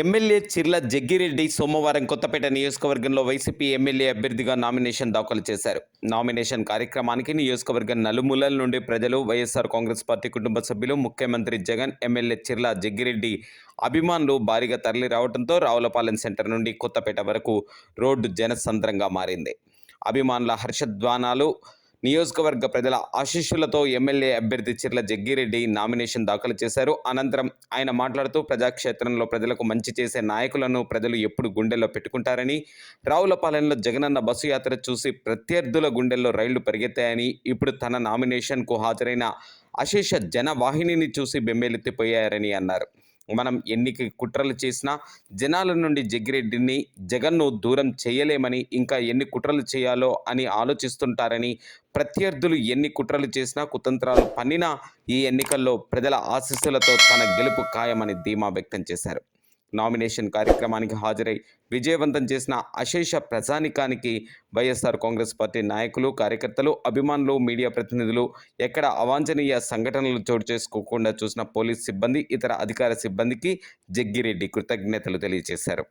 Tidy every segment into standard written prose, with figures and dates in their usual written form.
MLA Chirla Jaggi Reddy సోమవారం కొత్తపేట నియోజకవర్గంలో YCP MLA అభ్యర్థిగా నామినేషన్ దాఖలు చేశారు. నామినేషన్ కార్యక్రమానికి నియోజకవర్గం నలుమూలల నుండి ప్రజలు, వైఎస్ఆర్ కాంగ్రెస్ పార్టీ కుటుంబ సభ్యులు, ముఖ్యమంత్రి జగన్, ఎమ్మెల్యే చిర్ల జగ్గిరెడ్డి అభిమానులు భారీగా తరలి రావడంతో రావులపాలెం సెంటర్ నుండి కొత్తపేట వరకు రోడ్డు జనసంద్రంగా మారింది. అభిమానుల హర్షధ్వానాలు, నియోజకవర్గ ప్రజల ఆశీస్సులతో ఎమ్మెల్యే అభ్యర్థి చిర్ల జగ్గిరెడ్డి నామినేషన్ దాఖలు చేశారు. అనంతరం ఆయన మాట్లాడుతూ ప్రజాక్షేత్రంలో ప్రజలకు మంచి చేసే నాయకులను ప్రజలు ఎప్పుడు గుండెల్లో పెట్టుకుంటారని, రావులపాలెంలో జగనన్న బస్సు యాత్ర చూసి ప్రత్యర్థుల గుండెల్లో రైళ్లు పరిగెత్తాయని, ఇప్పుడు తన నామినేషన్కు హాజరైన అశేష జనవాహినిని చూసి బెంబేలెత్తిపోయారని అన్నారు. మనం ఎన్ని కుట్రలు చేసినా జనాల నుండి జగ్గిరెడ్డిని, జగన్ను దూరం చేయలేమని, ఇంకా ఎన్ని కుట్రలు చేయాలో అని ఆలోచిస్తుంటారని, ప్రత్యర్థులు ఎన్ని కుట్రలు చేసినా, కుతంత్రాలు పన్నినా ఈ ఎన్నికల్లో ప్రజల ఆశీస్సులతో తన గెలుపు ఖాయమని ధీమా వ్యక్తం చేశారు. నామినేషన్ కార్యక్రమానికి హాజరై విజయవంతం చేసిన అశేష ప్రజానికానికి వైఎస్ఆర్ కాంగ్రెస్ పార్టీ నాయకులు, కార్యకర్తలు, అభిమానులు, మీడియా ప్రతినిధులు, ఎక్కడ అవాంఛనీయ సంఘటనలు చోటు చేసుకోకుండా చూసిన పోలీస్ సిబ్బంది, ఇతర అధికార సిబ్బందికి జగ్గిరెడ్డి కృతజ్ఞతలు తెలియజేశారు.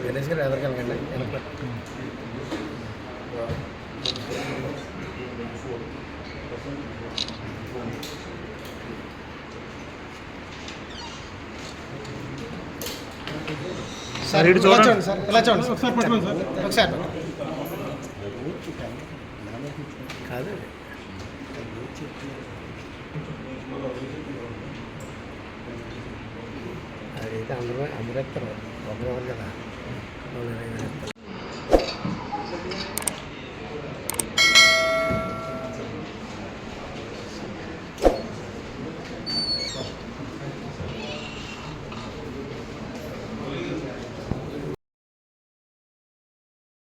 గణేష్ గారు ఎదరికెళ్ళండి. సార్ ఇటు చూడండి సార్, ఇలా చూడండి ఒకసారి పట్టుకోండి సార్. ఒకసారి కాదు అదైతే అందరూ ఎత్తారు ఒకరు కదా